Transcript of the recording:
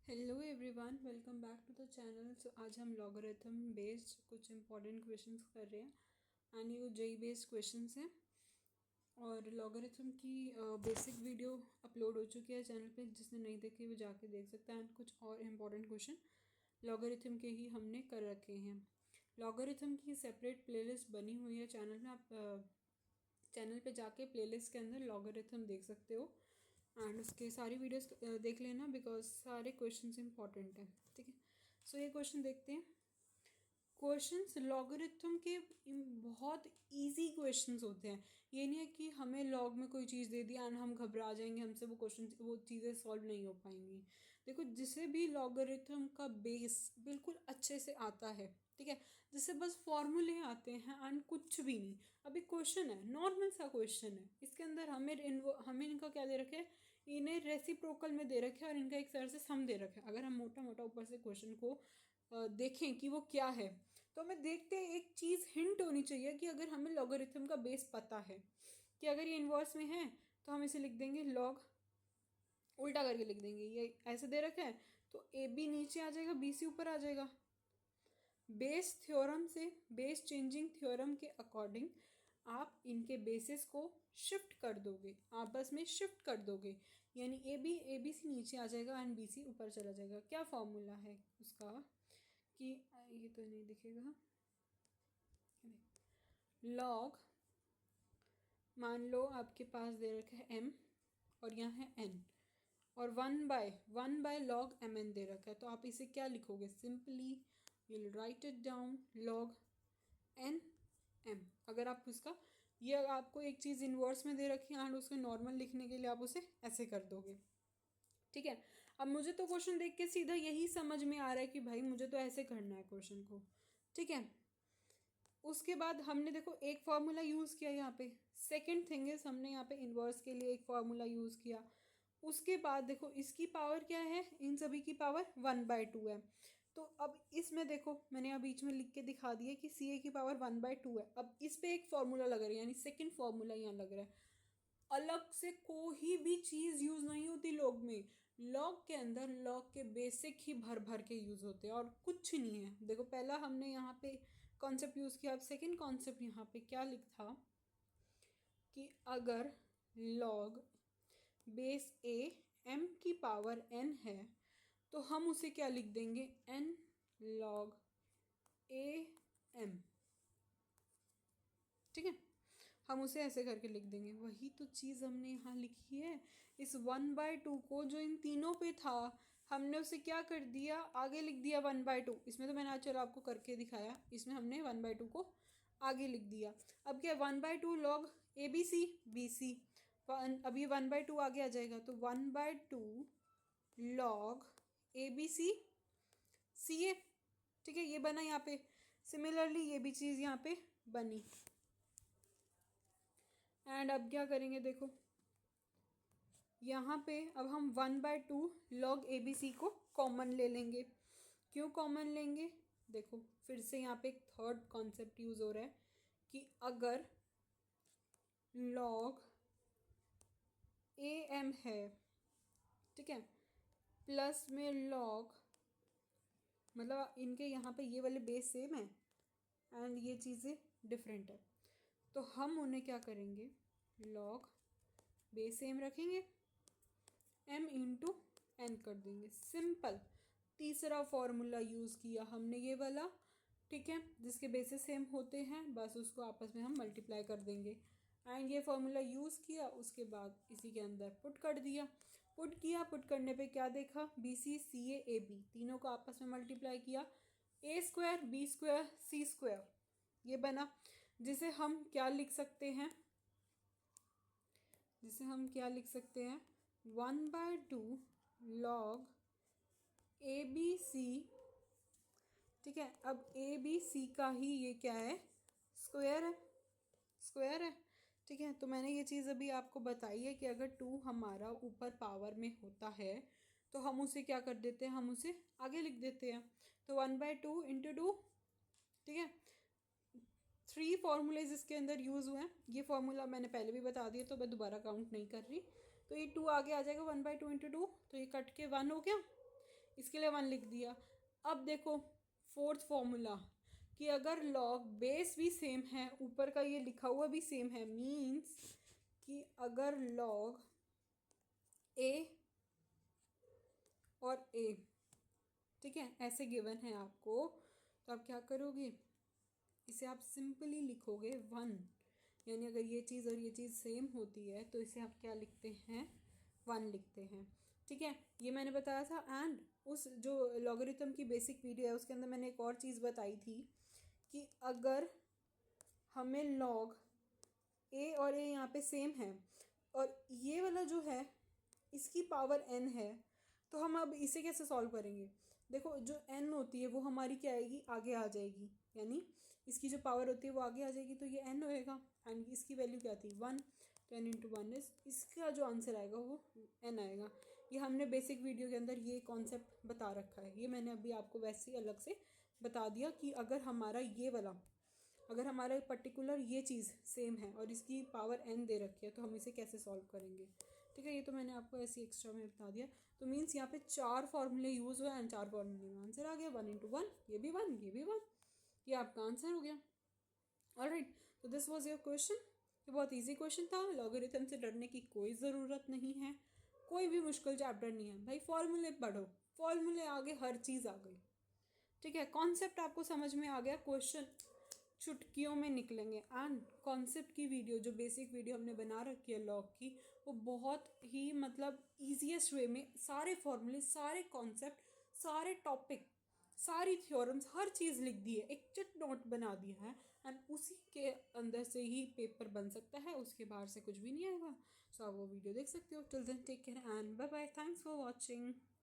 Hello everyone, welcome back to the channel. So आज हम logarithm based कुछ important questions कर रहे हैं एंड ये जेई बेस्ड क्वेश्चंस हैं। और लॉगरिथम की बेसिक वीडियो अपलोड हो चुकी है चैनल पे, जिसने नहीं देखी वो जाके देख सकता है। एंड कुछ और इम्पॉर्टेंट क्वेश्चन लॉगरिथम के ही हमने कर रखे हैं। लॉगरिथम की सेपरेट प्लेलिस्ट बनी हुई है चैनल में, आप चैनल पे जाके प्लेलिस्ट के अंदर लॉगरिथम देख सकते हो एंड उसके सारी वीडियोस देख लेना, बिकॉज सारे क्वेश्चंस इंपॉर्टेंट हैं। ठीक है, सो ये क्वेश्चन देखते हैं। क्वेश्चंस लॉगरिथम के बहुत इजी क्वेश्चंस होते हैं। ये नहीं है कि हमें लॉग में कोई चीज़ दे दिया एंड हम घबरा जाएंगे, हमसे वो चीज़ें सॉल्व नहीं हो पाएंगी। देखो, जिसे भी लॉगरिथम का बेस बिल्कुल अच्छे से आता है, ठीक है, जिससे बस फॉर्मूले आते हैं एंड कुछ भी नहीं। अभी क्वेश्चन है, नॉर्मल सा क्वेश्चन है, इसके अंदर हमें इनका क्या दे रखे है, इन्हें रेसिप्रोकल में दे रखे है और इनका एक तरह से सम दे रखा है। अगर हम मोटा मोटा ऊपर से क्वेश्चन को देखें कि वो क्या है, तो हमें देखते एक चीज़ हिंट होनी चाहिए कि अगर हमें लॉगरिथम का बेस पता है कि अगर ये इन्वर्स में है तो हम इसे लिख देंगे लॉग, उल्टा करके लिख देंगे। ये ऐसे दे रखा है तो ए बी नीचे आ जाएगा, बी सी ऊपर आ जाएगा। बेस थ्योरम से, बेस चेंजिंग थ्योरम के अकॉर्डिंग आप इनके बेसिस को शिफ्ट कर दोगे, आपस में शिफ्ट कर दोगे, यानी ए बी सी नीचे आ जाएगा एंड बी सी ऊपर चला जाएगा। क्या फॉर्मूला है उसका कि ये तो नहीं दिखेगा। लॉग, मान लो आपके पास दे रखा है m और यहाँ है n, और one by log m n दे रखा है, तो आप इसे क्या लिखोगे? Simply will write it down log n m. अगर आप उसका, ये आपको एक चीज़ इन्वर्स में दे रखी है एंड उसके नॉर्मल लिखने के लिए आप उसे ऐसे कर दोगे। ठीक है, अब मुझे तो क्वेश्चन देख के सीधा यही समझ में आ रहा है कि भाई मुझे तो ऐसे करना है क्वेश्चन को। ठीक है, उसके बाद हमने देखो एक फार्मूला यूज़ किया यहाँ पे। सेकंड थिंग इज, हमने यहाँ पे इन्वर्स के लिए एक फार्मूला यूज़ किया। उसके बाद देखो इसकी पावर क्या है, इन सभी की पावर 1/2 है। तो अब इसमें देखो मैंने यहाँ बीच में लिख के दिखा दिया कि सी ए की पावर 1/2 है। अब इस पे एक फार्मूला लग रहा है, यानी सेकंड फार्मूला यहाँ लग रहा है। अलग से कोई भी चीज़ यूज़ नहीं होती लॉग में। लॉग के अंदर लॉग के बेसिक ही भर भर के यूज़ होते हैं और कुछ नहीं है। देखो पहला हमने यहाँ पे कॉन्सेप्ट यूज़ किया, अब सेकंड कॉन्सेप्ट यहाँ पे क्या लिखा कि अगर लॉग बेस ए एम की पावर एन है तो हम उसे क्या लिख देंगे, एन लॉग ए एम। ठीक है, हम उसे ऐसे करके लिख देंगे। वही तो चीज़ हमने यहाँ लिखी है। इस 1/2 को जो इन तीनों पे था, हमने उसे क्या कर दिया, आगे लिख दिया 1/2। इसमें तो मैंने चलो आपको करके दिखाया, इसमें हमने 1/2 को आगे लिख दिया। अब क्या, 1/2 लॉग ए बी सी, अब ये 1/2 आगे आ जाएगा, तो 1/2 लॉग ए बी सी ए। ठीक है, ये बना यहाँ पे। सिमिलरली ये भी चीज़ यहाँ पे बनी। एंड अब क्या करेंगे, देखो यहाँ पे अब हम 1/2 लॉग ए बी सी को कॉमन ले लेंगे। क्यों कॉमन लेंगे, देखो फिर से यहाँ पे एक थर्ड कॉन्सेप्ट यूज़ हो रहा है कि अगर लॉग ए एम है, ठीक है, प्लस में लॉग, मतलब इनके यहाँ पे ये वाले बेस सेम है एंड ये चीज़ें डिफरेंट है, तो हम उन्हें क्या करेंगे, लॉग बेस सेम रखेंगे, m इंटू एन कर देंगे। सिंपल तीसरा फॉर्मूला यूज़ किया हमने ये वाला, ठीक है, जिसके बेसिस सेम होते हैं, बस उसको आपस में हम मल्टीप्लाई कर देंगे। एंड ये फॉर्मूला यूज़ किया, उसके बाद इसी के अंदर पुट कर दिया। पुट करने पे क्या देखा, B C C A B, तीनों को आपस में मल्टीप्लाई किया, ए स्क्वायर बी स्क्वायर सी स्क्वायर ये बना, जिसे हम क्या लिख सकते हैं, 1/2 लॉग ए बी सी। ठीक है, अब ए बी सी का ही ये क्या है, स्क्वायर है। ठीक है, तो मैंने ये चीज़ अभी आपको बताई है कि अगर 2 हमारा ऊपर पावर में होता है तो हम उसे क्या कर देते हैं, हम उसे आगे लिख देते हैं। तो 1/2 इंटू 2, ठीक है, 3 फार्मूलेज इसके अंदर यूज़ हुए हैं। ये फार्मूला मैंने पहले भी बता दिया तो मैं दोबारा काउंट नहीं कर रही। तो ये 2 आगे आ जाएगा, 1/2 इंटू 2, तो ये कट के 1 हो गया। इसके लिए 1 लिख दिया। अब देखो फोर्थ फॉर्मूला कि अगर लॉग बेस भी सेम है, ऊपर का ये लिखा हुआ भी सेम है, मीन्स कि अगर लॉग ए और ए, ठीक है, ऐसे गिवन है आपको, तो आप क्या करोगे, इसे आप सिंपली लिखोगे 1, यानी अगर ये चीज़ और ये चीज़ सेम होती है तो इसे आप क्या लिखते हैं, 1 लिखते हैं। ठीक है, ये मैंने बताया था। एंड उस जो लॉगरिथम की बेसिक वीडियो है उसके अंदर मैंने एक और चीज़ बताई थी कि अगर हमें लॉग ए और ए यहाँ पे सेम है और ये वाला जो है इसकी पावर n है, तो हम अब इसे कैसे सॉल्व करेंगे। देखो जो n होती है वो हमारी क्या आएगी, आगे आ जाएगी, यानी इसकी जो पावर होती है वो आगे आ जाएगी, तो ये n होएगा एंड इसकी वैल्यू क्या थी 1, तो n इंटू 1 इज, इसका जो आंसर आएगा वो n आएगा। ये हमने बेसिक वीडियो के अंदर ये कॉन्सेप्ट बता रखा है, ये मैंने अभी आपको वैसे ही अलग से बता दिया कि अगर हमारा ये वाला, अगर हमारा पर्टिकुलर ये चीज़ सेम है और इसकी पावर n दे रखी है तो हम इसे कैसे सॉल्व करेंगे। ठीक है, ये तो मैंने आपको ऐसे एक्स्ट्रा में बता दिया। तो मीन्स यहाँ पे 4 फॉर्मूले यूज़ हुए एंड 4 फॉर्मूले में आंसर आ गया 1 इंटू 1, ये भी 1, ये भी 1, ये आपका आंसर हो गया। ऑलराइट, तो दिस वाज योर क्वेश्चन। ये बहुत इजी क्वेश्चन था, लॉगरिथम से डरने की कोई ज़रूरत नहीं है, कोई भी मुश्किल चैप्टर नहीं है भाई, फॉर्मूले पढ़ो, फॉर्मूले आगे हर चीज़ आ गई। ठीक है, कॉन्सेप्ट आपको समझ में आ गया, क्वेश्चन चुटकियों में निकलेंगे। एंड कॉन्सेप्ट की वीडियो, जो बेसिक वीडियो हमने बना रखी है लॉग की, वो बहुत ही मतलब ईजीएस्ट वे में सारे फॉर्मूले, सारे कॉन्सेप्ट, सारे टॉपिक, सारी थ्योरम्स, हर चीज़ लिख दी है, एक चिट नोट बना दिया है एंड उसी के अंदर से ही पेपर बन सकता है, उसके बाहर से कुछ भी नहीं आएगा। सो आप वो वीडियो देख सकते हो। Till then take care and bye bye, thanks for watching.